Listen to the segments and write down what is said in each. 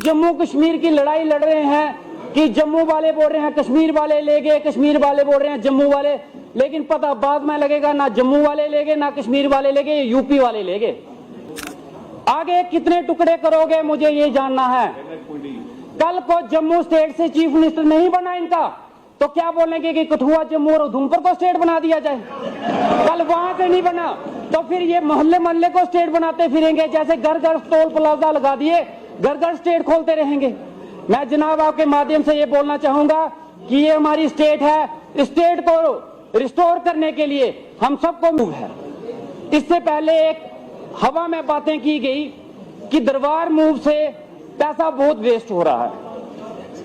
जम्मू कश्मीर की लड़ाई लड़ रहे हैं कि जम्मू वाले बोल रहे हैं कश्मीर वाले ले गए, कश्मीर वाले बोल रहे हैं जम्मू वाले, लेकिन पता बाद में लगेगा ना जम्मू वाले ले गए ना कश्मीर वाले ले गए, यूपी वाले ले गए। आगे कितने टुकड़े करोगे मुझे ये जानना है। कल को जम्मू स्टेट से चीफ मिनिस्टर नहीं बना इनका तो क्या बोलेंगे कि कठुआ, जम्मू और उधमपुर को स्टेट बना दिया जाए। कल वहां से नहीं बना तो फिर ये मोहल्ले मोहल्ले को स्टेट बनाते फिरेंगे, जैसे घर घर टोल प्लाजा लगा दिए, घर घर स्टेट खोलते रहेंगे। मैं जनाब आपके माध्यम से ये बोलना चाहूंगा कि ये हमारी स्टेट है, स्टेट को रिस्टोर करने के लिए हम सबको मूव है। इससे पहले एक हवा में बातें की गई कि दरबार मूव से पैसा बहुत वेस्ट हो रहा है,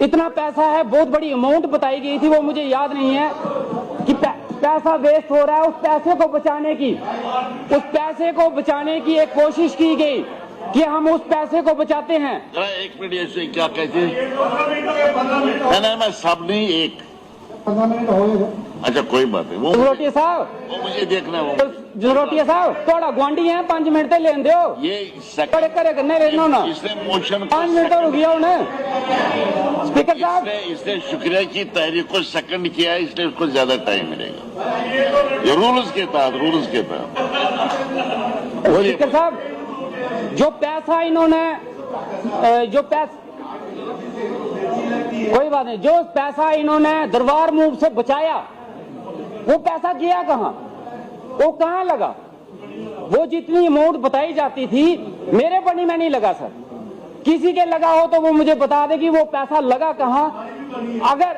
इतना पैसा है, बहुत बड़ी अमाउंट बताई गई थी, वो मुझे याद नहीं है कि पैसा वेस्ट हो रहा है। उस पैसे को बचाने की एक कोशिश की गई कि हम उस पैसे को बचाते हैं। एक मिनट, ऐसे क्या कहते हैं? मैं सब नहीं, एक 15 मिनट हो गए। अच्छा कोई बात नहीं, वो जरोटिया साहब, वो मुझे देखना है। जरोटिया साहब थोड़ा गुआंढी है, 5 मिनट तो लेन दो, ये करे करे करने लेना ना, इसने मोशन 5 मिनट तो रुकिया उन्हें। स्पीकर साहब, इसने शुक्रिया की तहरीक को सेकंड किया है, इसलिए उसको ज्यादा टाइम मिलेगा। ये रूल्स के तहत स्पीकर साहब, जो पैसा इन्होंने कोई बात नहीं, जो पैसा इन्होंने दरबार मूव से बचाया वो पैसा गया कहां, वो कहां लगा? वो जितनी अमाउंट बताई जाती थी मेरे बनी में नहीं लगा सर, किसी के लगा हो तो वो मुझे बता दे कि वो पैसा लगा कहां। अगर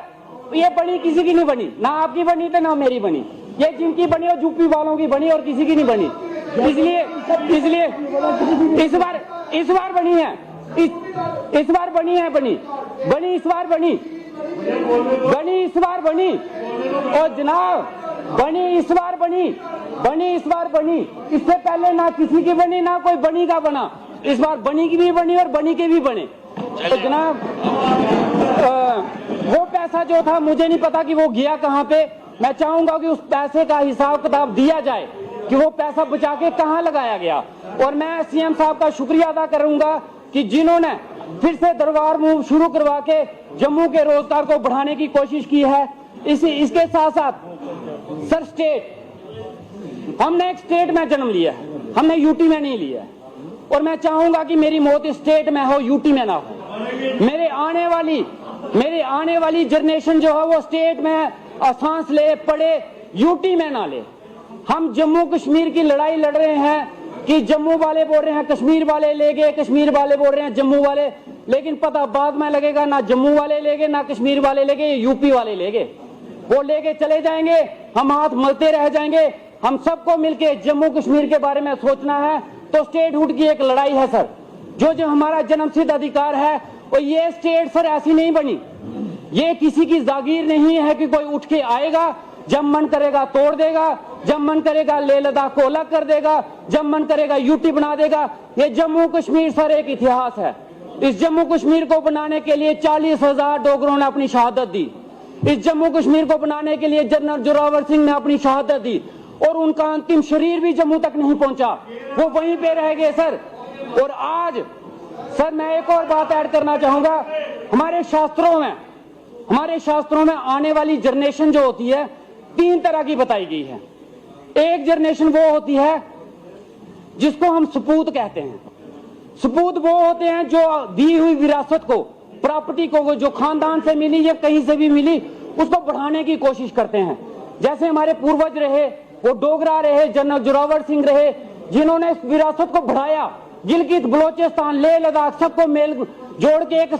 ये बनी किसी की नहीं बनी, ना आपकी बनी तो ना मेरी बनी, ये जिनकी बनी और यूपी वालों की बनी और किसी की नहीं बनी। इसलिए इस बार बनी है, इस बार बनी है, बनी इस बार बनी और जनाब बनी इस बार बनी, इससे पहले ना किसी की बनी ना कोई बनी का बना, इस बार बनी की भी बनी और बनी के भी बने। तो जनाब वो पैसा जो था मुझे नहीं पता कि वो गया कहां पे। मैं चाहूंगा कि उस पैसे का हिसाब किताब दिया जाए कि वो पैसा बचा के कहां लगाया गया। और मैं सीएम साहब का शुक्रिया अदा करूंगा कि जिन्होंने फिर से दरबार मूव शुरू करवा के जम्मू के रोजगार को बढ़ाने की कोशिश की है। इसके साथ साथ सर हमने एक स्टेट में जन्म लिया है, हमने यूटी में नहीं लिया है, और मैं चाहूंगा कि मेरी मौत स्टेट में हो, यूटी में ना हो। मेरे आने वाली जनरेशन जो है वो स्टेट में सांस ले पड़े, यूटी में ना ले। हम जम्मू कश्मीर की लड़ाई लड़ रहे हैं कि जम्मू वाले बोल रहे हैं कश्मीर वाले ले गए, कश्मीर वाले बोल रहे हैं जम्मू वाले, लेकिन पता बाद में लगेगा ना जम्मू वाले ले गए ना कश्मीर वाले ले गए, यूपी वाले ले गए। वो लेके चले जाएंगे, हम हाथ मलते रह जाएंगे। हम सबको मिलके जम्मू कश्मीर के बारे में सोचना है। तो स्टेटहुड की एक लड़ाई है सर, जो हमारा जन्मसिद्ध अधिकार है। और ये स्टेट सर ऐसी नहीं बनी, ये किसी की जागीर नहीं है कि कोई उठ के आएगा, जब मन करेगा तोड़ देगा, जब मन करेगा लेह लद्दाख को अलग कर देगा, जब मन करेगा यूटी बना देगा। ये जम्मू कश्मीर सर एक इतिहास है। इस जम्मू कश्मीर को बनाने के लिए 40,000 डोगरों ने अपनी शहादत दी। इस जम्मू कश्मीर को बनाने के लिए जनरल जोरावर सिंह ने अपनी शहादत दी, और उनका अंतिम शरीर भी जम्मू तक नहीं पहुंचा, वो वहीं पे रह गए सर। और आज सर मैं एक और बात ऐड करना चाहूंगा, हमारे शास्त्रों में आने वाली जनरेशन जो होती है 3 तरह की बताई गई है। एक जनरेशन वो होती है जिसको हम सपूत कहते हैं। सपूत वो होते हैं जो दी हुई विरासत को, प्रॉपर्टी को, जो खानदान से मिली या कहीं से भी मिली, उसको बढ़ाने की कोशिश करते हैं। जैसे हमारे पूर्वज रहे, वो डोगरा रहे, जनरल जोरावर सिंह रहे, जिन्होंने इस विरासत को बढ़ाया। गिलगित बलोचिस्तान, लेह लद्दाख सबको मेल जोड़ के एक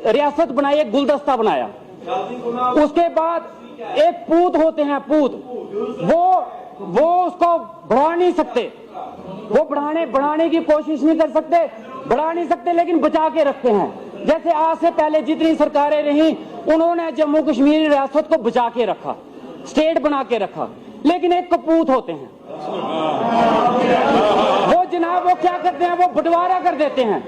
रियासत बनाई, एक गुलदस्ता बनाया। उसके बाद एक पूत होते हैं, पूत वो उसको बढ़ा नहीं सकते, वो बढ़ाने की कोशिश नहीं कर सकते, बढ़ा नहीं सकते, लेकिन बचा के रखते हैं। जैसे आज से पहले जितनी सरकारें रही, उन्होंने जम्मू कश्मीर रियासत को बचा के रखा, स्टेट बना के रखा। लेकिन एक कपूत होते हैं, वो जनाब वो क्या करते हैं, वो बंटवारा कर देते हैं,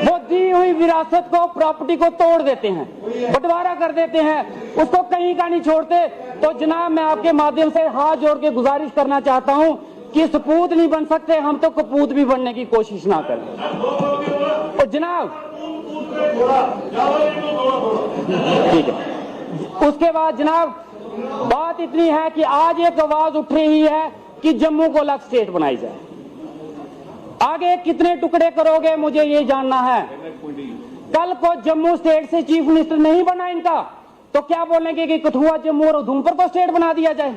वो दी हुई विरासत को, प्रॉपर्टी को तोड़ देते हैं, बंटवारा कर देते हैं, उसको कहीं का नहीं छोड़ते। तो जनाब मैं आपके माध्यम से हाथ जोड़ के गुजारिश करना चाहता हूं कि सपूत नहीं बन सकते हम, तो कपूत भी बनने की कोशिश ना करें। और जनाब ठीक है। उसके बाद जनाब बात इतनी है कि आज एक आवाज उठ रही है कि जम्मू को अलग स्टेट बनाई जाए। आगे कितने टुकड़े करोगे मुझे ये जानना है। कल को जम्मू स्टेट से चीफ मिनिस्टर नहीं बना इनका तो क्या बोलेंगे कि कठुआ, जम्मू और उधमपुर को स्टेट बना दिया जाए।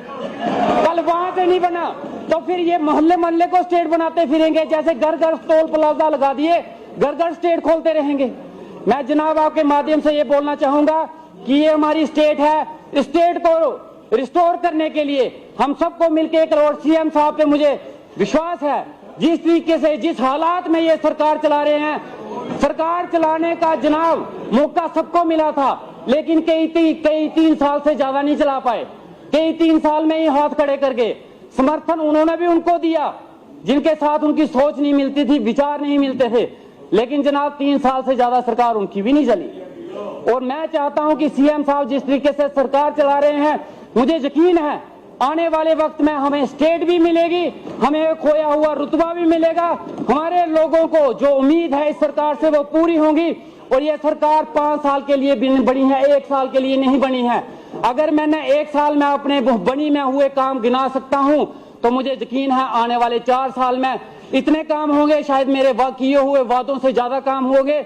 कल वहां से नहीं बना तो फिर ये मोहल्ले मोहल्ले को स्टेट बनाते फिरेंगे, जैसे घर घर टोल प्लाजा लगा दिए, घर घर स्टेट खोलते रहेंगे। मैं जनाब आपके माध्यम से ये बोलना चाहूंगा कि ये हमारी स्टेट है, स्टेट को रिस्टोर करने के लिए हम सबको मिलकर एक करोड़ सीएम साहब पे मुझे विश्वास है। जिस तरीके से जिस हालात में ये सरकार चला रहे हैं, सरकार चलाने का जनाब मौका सबको मिला था, लेकिन कई 3 साल से ज्यादा नहीं चला पाए। कई 3 साल में ही हाथ खड़े करके समर्थन उन्होंने भी उनको दिया जिनके साथ उनकी सोच नहीं मिलती थी, विचार नहीं मिलते थे, लेकिन जनाब 3 साल से ज्यादा सरकार उनकी भी नहीं चली। और मैं चाहता हूं कि सीएम साहब जिस तरीके से सरकार चला रहे हैं, मुझे यकीन है आने वाले वक्त में हमें स्टेट भी मिलेगी, हमें खोया हुआ रुतबा भी मिलेगा। हमारे लोगों को जो उम्मीद है इस सरकार से वो पूरी होंगी। और ये सरकार 5 साल के लिए बनी है, 1 साल के लिए नहीं बनी है। अगर मैंने 1 साल में अपने बनी में हुए काम गिना सकता हूं तो मुझे यकीन है आने वाले 4 साल में इतने काम होंगे, शायद मेरे किए हुए वादों से ज्यादा काम होंगे।